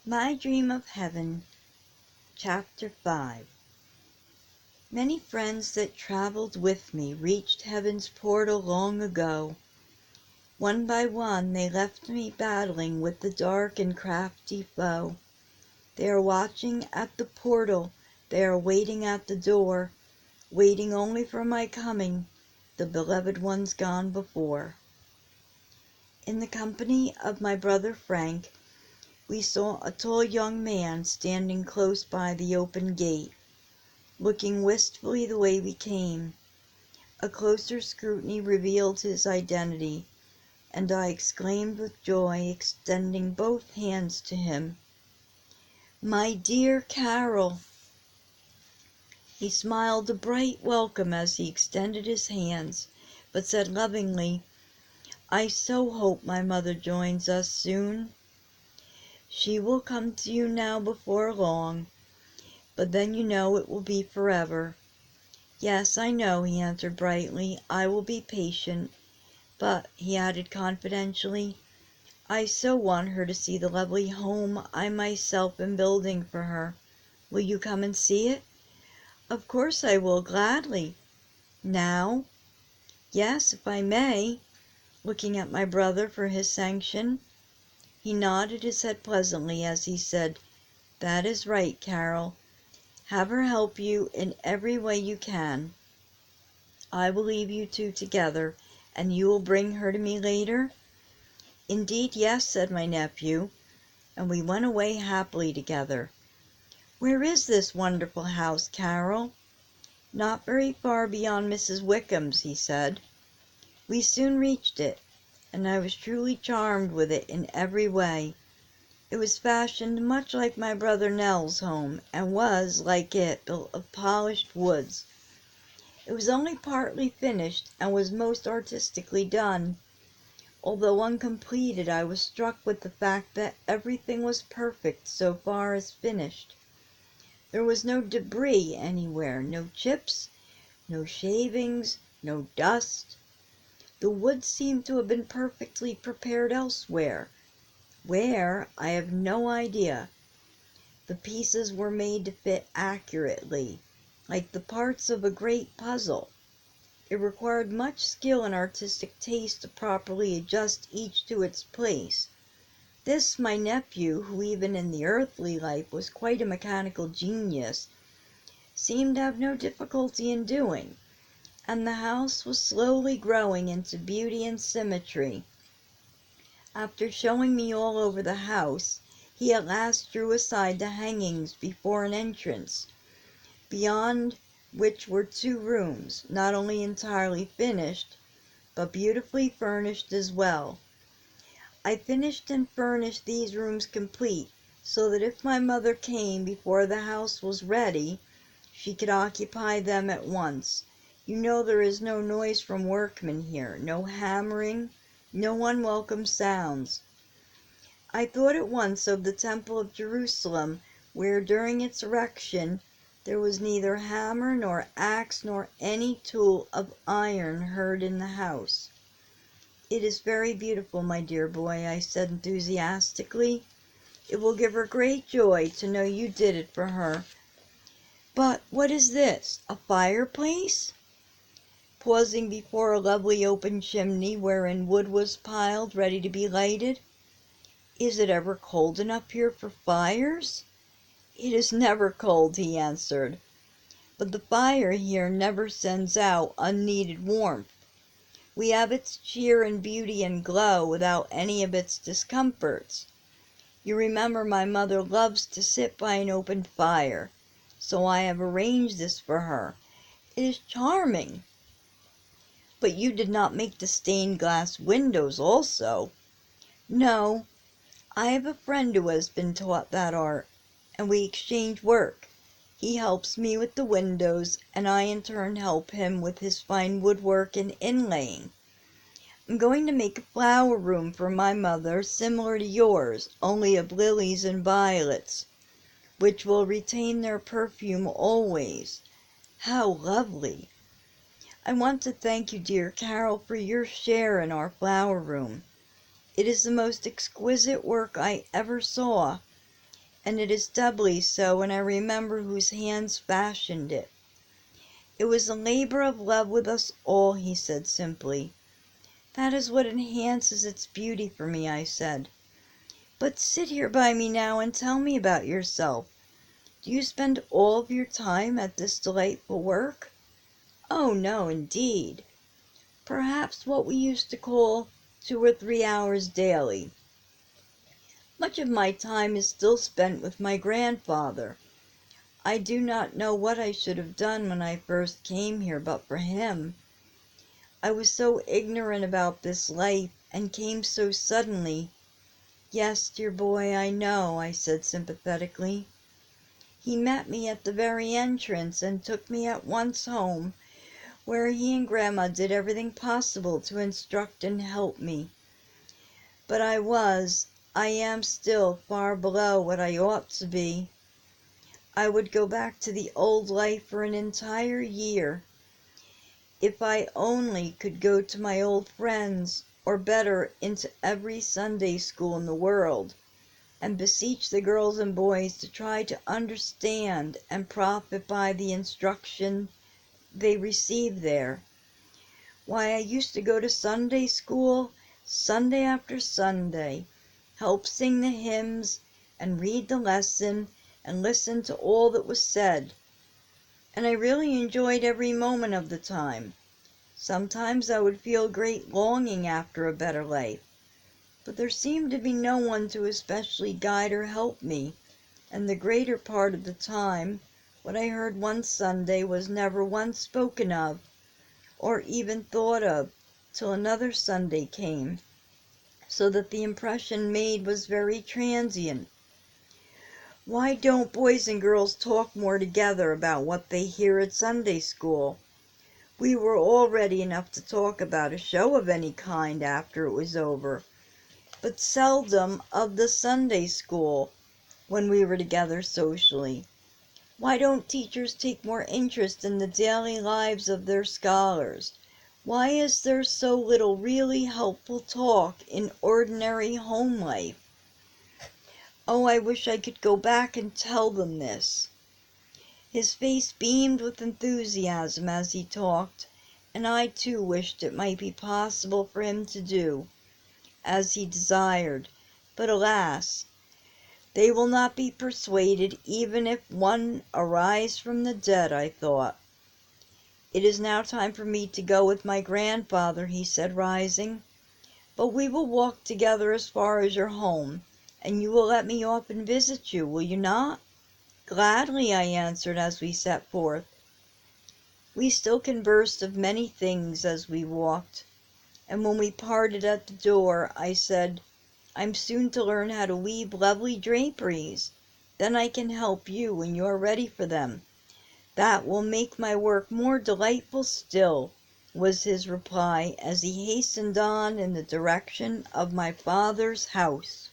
My Dream of Heaven, Chapter 5. Many friends that traveled with me reached heaven's portal long ago. One by one they left me battling with the dark and crafty foe. They are watching at the portal, they are waiting at the door, waiting only for my coming, the beloved ones gone before. In the company of my brother Frank, we saw a tall young man standing close by the open gate, looking wistfully the way we came. A closer scrutiny revealed his identity, and I exclaimed with joy, extending both hands to him, "My dear Carol!" He smiled a bright welcome as he extended his hands, but said lovingly, "I so hope my mother joins us soon. She will come to you now before long, but then you know it will be forever." "Yes, I know," he answered brightly. "I will be patient. But," he added confidentially, "I so want her to see the lovely home I myself am building for her. Will you come and see it?" "Of course I will, gladly." "Now?" "Yes, if I may," looking at my brother for his sanction. He nodded his head pleasantly as he said, "That is right, Carol. Have her help you in every way you can. I will leave you two together, and you will bring her to me later?" "Indeed, yes," said my nephew, and we went away happily together. "Where is this wonderful house, Carol?" "Not very far beyond Mrs. Wickham's," he said. We soon reached it, and I was truly charmed with it in every way. It was fashioned much like my brother Nell's home, and was, like it, built of polished woods. It was only partly finished, and was most artistically done. Although uncompleted, I was struck with the fact that everything was perfect so far as finished. There was no debris anywhere, no chips, no shavings, no dust. The wood seemed to have been perfectly prepared elsewhere. Where, I have no idea. The pieces were made to fit accurately, like the parts of a great puzzle. It required much skill and artistic taste to properly adjust each to its place. This my nephew, who even in the earthly life was quite a mechanical genius, seemed to have no difficulty in doing, and the house was slowly growing into beauty and symmetry. After showing me all over the house, he at last drew aside the hangings before an entrance, beyond which were two rooms, not only entirely finished, but beautifully furnished as well. I finished and furnished these rooms complete, so that if my mother came before the house was ready, she could occupy them at once. You know there is no noise from workmen here, no hammering, no unwelcome sounds. I thought at once of the Temple of Jerusalem, where during its erection there was neither hammer nor axe nor any tool of iron heard in the house. "It is very beautiful, my dear boy," I said enthusiastically. "It will give her great joy to know you did it for her. But what is this, a fireplace?" Pausing before a lovely open chimney wherein wood was piled ready to be lighted. "Is it ever cold enough here for fires?" "It is never cold," he answered, "but the fire here never sends out unneeded warmth. We have its cheer and beauty and glow without any of its discomforts. You remember my mother loves to sit by an open fire, so I have arranged this for her. It is charming." "But you did not make the stained glass windows also?" "No. I have a friend who has been taught that art, and we exchange work. He helps me with the windows, and I in turn help him with his fine woodwork and inlaying. I'm going to make a flower room for my mother similar to yours, only of lilies and violets, which will retain their perfume always. How lovely! I want to thank you, dear Carol, for your share in our flower room. It is the most exquisite work I ever saw. and it is doubly so when I remember whose hands fashioned it. It was a labor of love with us all, he said simply. That is what enhances its beauty for me, I said. But sit here by me now and tell me about yourself. Do you spend all of your time at this delightful work? Oh, no, indeed. Perhaps what we used to call 2 or 3 hours daily. Much of my time is still spent with my grandfather. I do not know what I should have done when I first came here but for him. I was so ignorant about this life and came so suddenly. Yes, dear boy, I know, I said sympathetically. He met me at the very entrance and took me at once home, where he and Grandma did everything possible to instruct and help me. But I am still far below what I ought to be. I would go back to the old life for an entire year. If I only could go to my old friends, or better, into every Sunday school in the world, and beseech the girls and boys to try to understand and profit by the instruction they receive there. Why, I used to go to Sunday school Sunday after Sunday, help sing the hymns, and read the lesson, and listen to all that was said. And I really enjoyed every moment of the time. Sometimes I would feel great longing after a better life, but there seemed to be no one to especially guide or help me, and the greater part of the time what I heard one Sunday was never once spoken of, or even thought of, till another Sunday came, so that the impression made was very transient. Why don't boys and girls talk more together about what they hear at Sunday school? We were all ready enough to talk about a show of any kind after it was over, but seldom of the Sunday school when we were together socially. Why don't teachers take more interest in the daily lives of their scholars? Why is there so little really helpful talk in ordinary home life? Oh, I wish I could go back and tell them this. His face beamed with enthusiasm as he talked, and I too wished it might be possible for him to do as he desired. But alas, they will not be persuaded even if one arise from the dead, I thought. It is now time for me to go with my grandfather, he said, rising. But we will walk together as far as your home, and you will let me often visit you, will you not? Gladly, I answered as we set forth. We still conversed of many things as we walked, and when we parted at the door, I said, I'm soon to learn how to weave lovely draperies. Then I can help you when you are ready for them. That will make my work more delightful still, was his reply as he hastened on in the direction of my father's house.